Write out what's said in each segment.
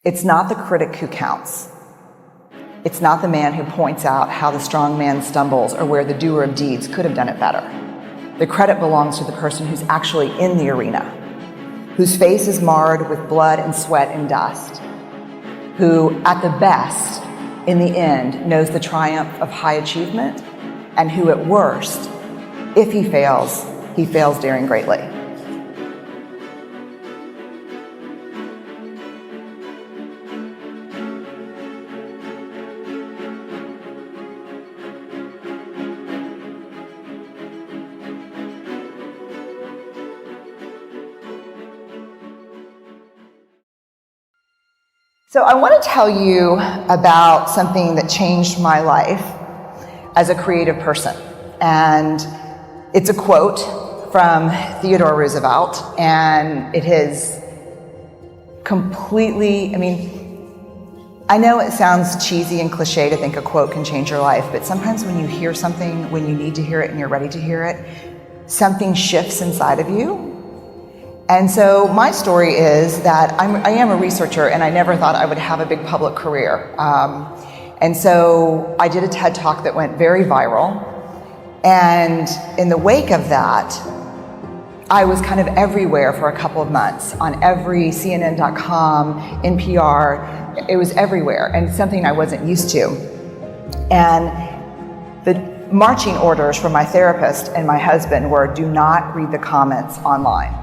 It's not the critic who counts. It's not the man who points out how the strong man stumbles or where the doer of deeds could have done it better. The credit belongs to the person who's actually in the arena, whose face is marred with blood and sweat and dust, who, at the best, in the end, knows the triumph of high achievement, and who, at worst, if he fails daring greatly. So I want to tell you about something that changed my life as a creative person. And it's a quote from Theodore Roosevelt, and it has completely, I know it sounds cheesy and cliche to think a quote can change your life, but sometimes when you hear something, when you need to hear it and you're ready to hear it, something shifts inside of you. And so my story is that I am a researcher, and I never thought I would have a big public career. And so I did a TED Talk that went very viral. And in the wake of that, I was kind of everywhere for a couple of months, on every CNN.com, NPR. It was everywhere, and something I wasn't used to. And the marching orders from my therapist and my husband were, do not read the comments online.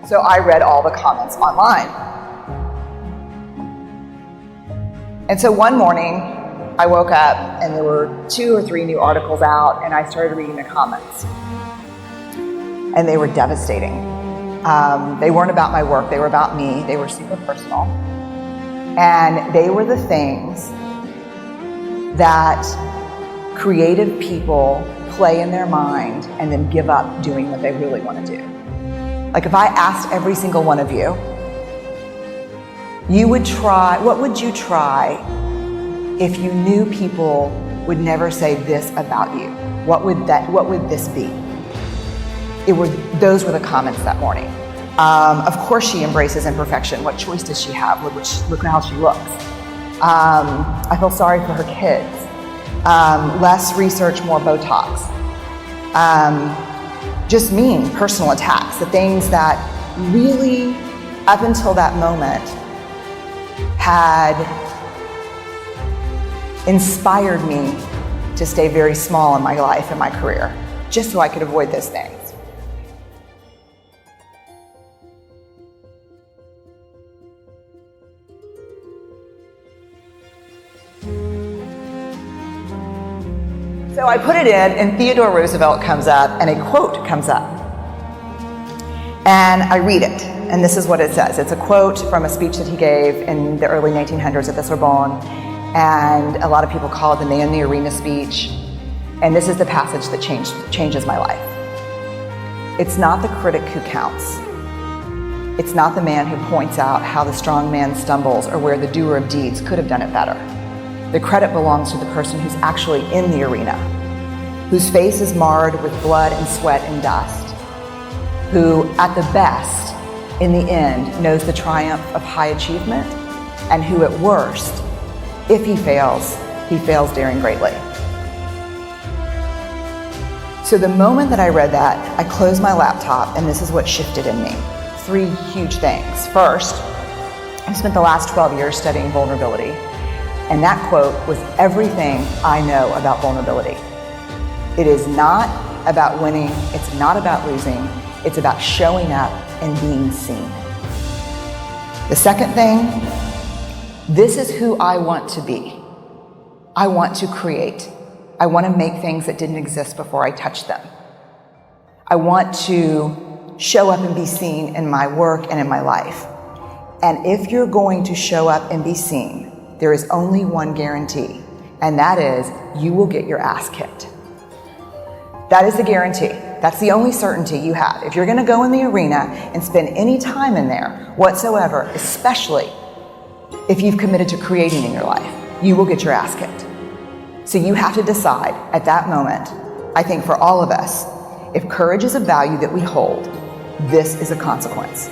So I read all the comments online. And so one morning, I woke up and there were 2 or 3 new articles out, and I started reading the comments. And they were devastating. They weren't about my work, they were about me. They were super personal. And they were the things that creative people play in their mind and then give up doing what they really want to do. Like if I asked every single one of you, what would you try if you knew people would never say this about you? What would this be? Those were the comments that morning. Of course she embraces imperfection. What choice does she have? Look how she looks. I feel sorry for her kids. Less research, more Botox. Just mean personal attacks, the things that really, up until that moment, had inspired me to stay very small in my life and my career, just so I could avoid those things. So I put it in, and Theodore Roosevelt comes up, and a quote comes up. And I read it, and this is what it says. It's a quote from a speech that he gave in the early 1900s at the Sorbonne, and a lot of people call it the Man in the Arena speech. And this is the passage that changes my life. It's not the critic who counts. It's not the man who points out how the strong man stumbles or where the doer of deeds could have done it better. The credit belongs to the person who's actually in the arena, whose face is marred with blood and sweat and dust, who, at the best, in the end, knows the triumph of high achievement, and who, at worst, if he fails daring greatly. So the moment that I read that, I closed my laptop, and this is what shifted in me. 3 huge things. First, I spent the last 12 years studying vulnerability. And that quote was everything I know about vulnerability. It is not about winning, it's not about losing, it's about showing up and being seen. The second thing, this is who I want to be. I want to create. I want to make things that didn't exist before I touched them. I want to show up and be seen in my work and in my life. And if you're going to show up and be seen, there is only one guarantee, and that is you will get your ass kicked. That is the guarantee. That's the only certainty you have. If you're going to go in the arena and spend any time in there whatsoever, especially if you've committed to creating in your life, you will get your ass kicked. So you have to decide at that moment, I think for all of us, if courage is a value that we hold, this is a consequence.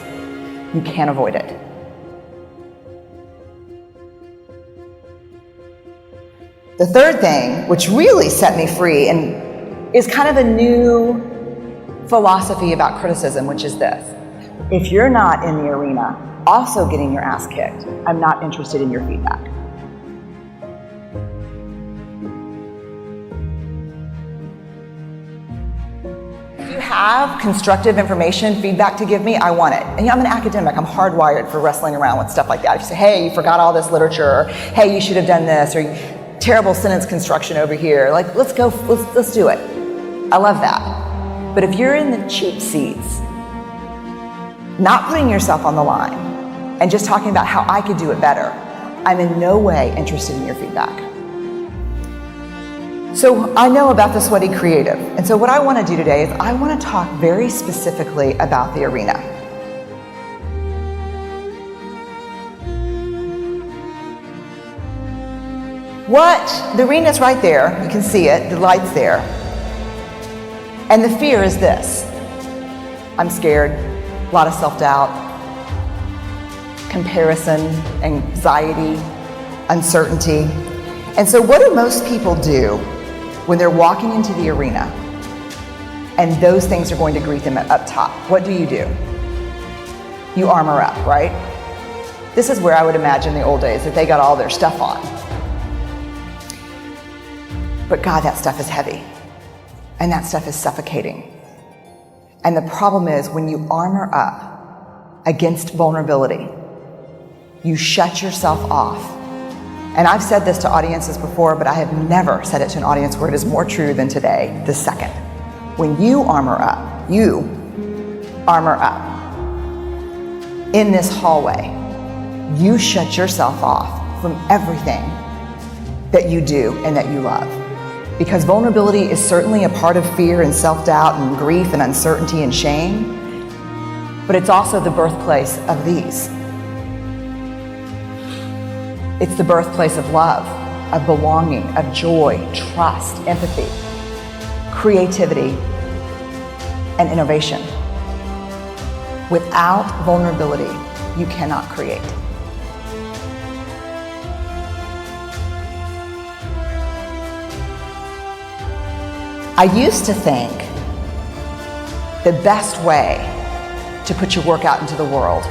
You can't avoid it. The third thing, which really set me free and is kind of a new philosophy about criticism, which is this. If you're not in the arena also getting your ass kicked, I'm not interested in your feedback. If you have constructive information, feedback to give me, I want it. And I'm an academic, I'm hardwired for wrestling around with stuff like that. If you say, hey, you forgot all this literature, or hey, you should have done this, or terrible sentence construction over here, like let's do it. I love that. But if you're in the cheap seats, not putting yourself on the line and just talking about how I could do it better, I'm in no way interested in your feedback. So I know about the sweaty creative. And so what I want to do today is I want to talk very specifically about the arena. The arena's right there. You can see it, the light's there. And the fear is this. I'm scared, a lot of self-doubt, comparison, anxiety, uncertainty. And so what do most people do when they're walking into the arena and those things are going to greet them up top? What do? You armor up, right? This is where I would imagine the old days that they got all their stuff on. But God, that stuff is heavy. And that stuff is suffocating. And the problem is when you armor up against vulnerability, you shut yourself off. And I've said this to audiences before, but I have never said it to an audience where it is more true than today, this second. When you armor up in this hallway, you shut yourself off from everything that you do and that you love. Because vulnerability is certainly a part of fear and self-doubt and grief and uncertainty and shame, but it's also the birthplace of these. It's the birthplace of love, of belonging, of joy, trust, empathy, creativity, and innovation. Without vulnerability, you cannot create. I used to think the best way to put your work out into the world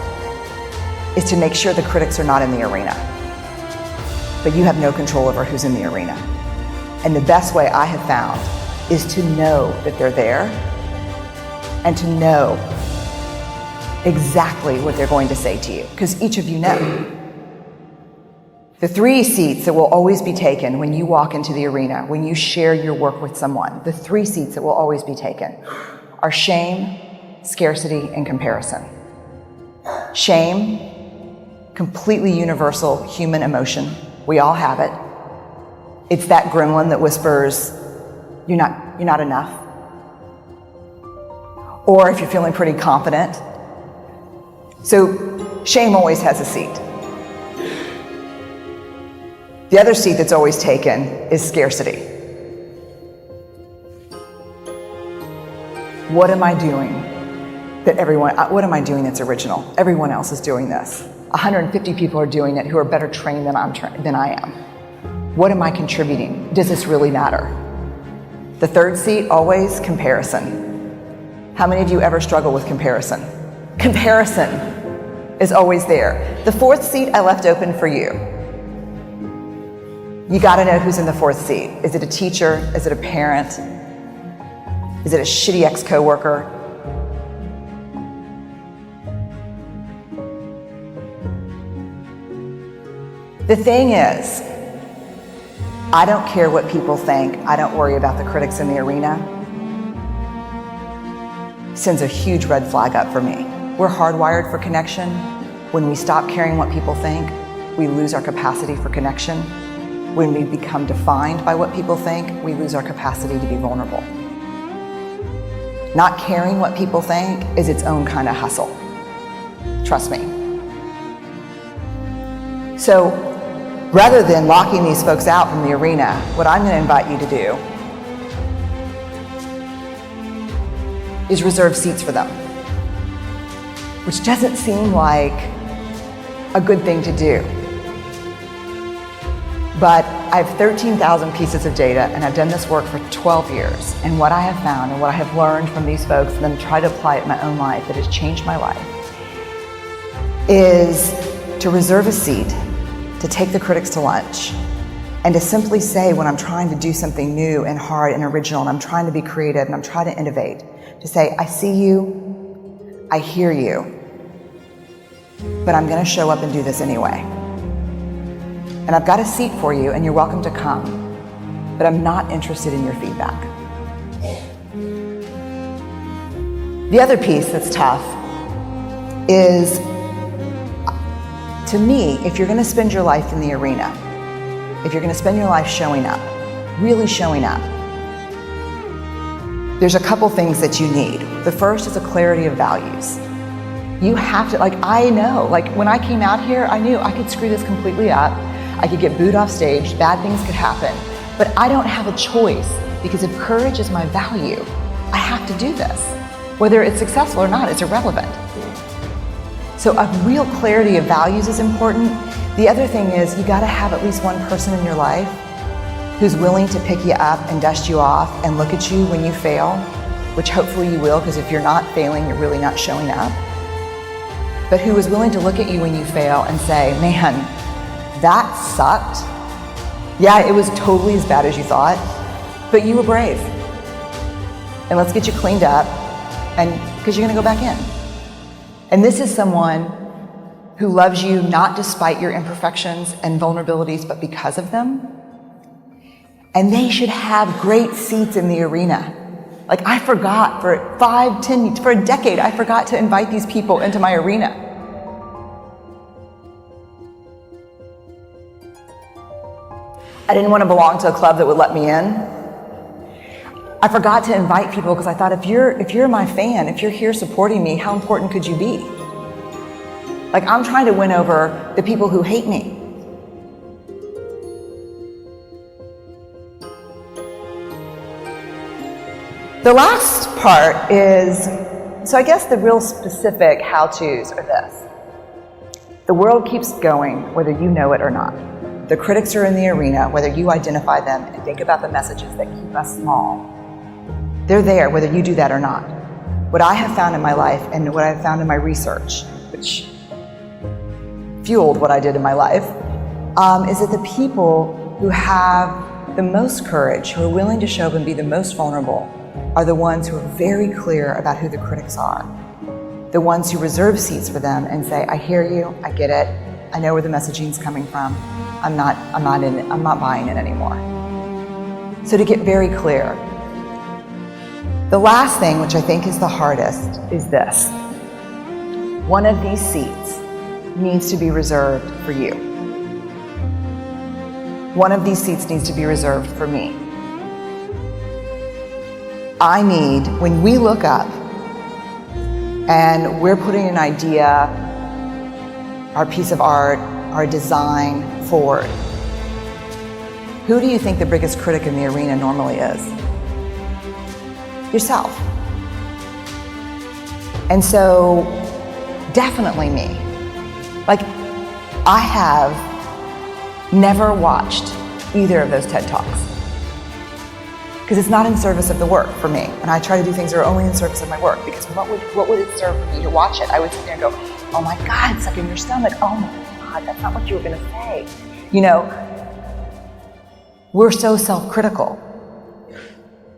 is to make sure the critics are not in the arena. But you have no control over who's in the arena. And the best way I have found is to know that they're there and to know exactly what they're going to say to you, because each of you know. The 3 seats that will always be taken when you walk into the arena, when you share your work with someone, the 3 seats that will always be taken are shame, scarcity, and comparison. Shame, completely universal human emotion. We all have it. It's that gremlin that whispers, you're not enough. Or if you're feeling pretty confident. So shame always has a seat. The other seat that's always taken is scarcity. What am I doing what am I doing that's original? Everyone else is doing this. 150 people are doing it who are better trained than I am. What am I contributing? Does this really matter? The third seat, always comparison. How many of you ever struggle with comparison? Comparison is always there. The 4th seat I left open for you. You gotta know who's in the 4th seat. Is it a teacher? Is it a parent? Is it a shitty ex-coworker? The thing is, I don't care what people think. I don't worry about the critics in the arena. Sends a huge red flag up for me. We're hardwired for connection. When we stop caring what people think, we lose our capacity for connection. When we become defined by what people think, we lose our capacity to be vulnerable. Not caring what people think is its own kind of hustle. Trust me. So rather than locking these folks out from the arena, what I'm going to invite you to do is reserve seats for them, which doesn't seem like a good thing to do. But I have 13,000 pieces of data, and I've done this work for 12 years. And what I have found and what I have learned from these folks and then try to apply it in my own life that has changed my life is to reserve a seat, to take the critics to lunch, and to simply say when I'm trying to do something new and hard and original and I'm trying to be creative and I'm trying to innovate, to say, I see you, I hear you, but I'm gonna show up and do this anyway. And I've got a seat for you and you're welcome to come, but I'm not interested in your feedback. The other piece that's tough is, to me, if you're gonna spend your life in the arena, if you're gonna spend your life showing up, really showing up, there's a couple things that you need. The first is a clarity of values. You have to, I know, when I came out here, I knew I could screw this completely up. I could get booed off stage, bad things could happen, but I don't have a choice because if courage is my value, I have to do this. Whether it's successful or not, it's irrelevant. So a real clarity of values is important. The other thing is you gotta have at least one person in your life who's willing to pick you up and dust you off and look at you when you fail, which hopefully you will, because if you're not failing, you're really not showing up. But who is willing to look at you when you fail and say, man, that sucked. Yeah, it was totally as bad as you thought, but you were brave. And let's get you cleaned up, and because you're gonna go back in. And this is someone who loves you not despite your imperfections and vulnerabilities, but because of them. And they should have great seats in the arena. I forgot for 5, 10, for a decade, I forgot to invite these people into my arena. I didn't want to belong to a club that would let me in. I forgot to invite people because I thought, if you're my fan, if you're here supporting me, how important could you be? I'm trying to win over the people who hate me. The last part is, so I guess the real specific how-tos are this. The world keeps going, whether you know it or not. The critics are in the arena, whether you identify them and think about the messages that keep us small. They're there, whether you do that or not. What I have found in my life and what I've found in my research, which fueled what I did in my life, is that the people who have the most courage, who are willing to show up and be the most vulnerable, are the ones who are very clear about who the critics are. The ones who reserve seats for them and say, I hear you, I get it, I know where the messaging's coming from, I'm not buying it anymore. So to get very clear. The last thing, which I think is the hardest, is this. One of these seats needs to be reserved for you. One of these seats needs to be reserved for me. I need, when we look up and we're putting an idea, our piece of art, our design forward, who do you think the biggest critic in the arena normally is? Yourself. And so, definitely me. I have never watched either of those TED Talks. Because it's not in service of the work for me. And I try to do things that are only in service of my work, because what would it serve for me to watch it? I would sit there and go, oh my God, it's stuck in your stomach. Oh my God, that's not what you were gonna say. We're so self-critical.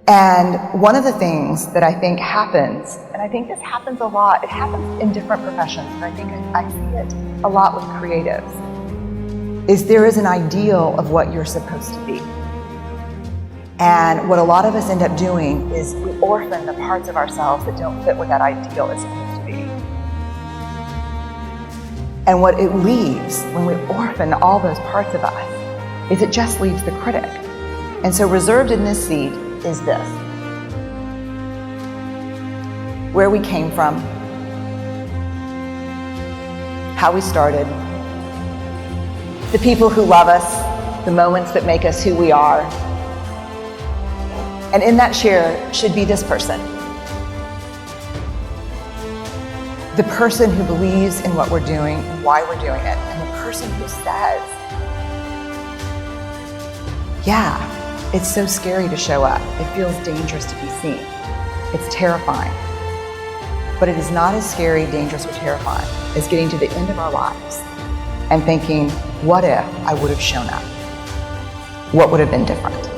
And one of the things that I think happens, and I think this happens a lot, it happens in different professions, but I think I see it a lot with creatives, is there is an ideal of what you're supposed to be. And what a lot of us end up doing is we orphan the parts of ourselves that don't fit what that ideal is supposed to be. And what it leaves when we orphan all those parts of us is it just leaves the critic. And so reserved in this seat is this. Where we came from, how we started, the people who love us, the moments that make us who we are. And in that chair should be this person. The person who believes in what we're doing and why we're doing it. And the person who says, Yeah, it's so scary to show up. It feels dangerous to be seen. It's terrifying. But it is not as scary, dangerous, or terrifying as getting to the end of our lives and thinking, what if I would have shown up? What would have been different?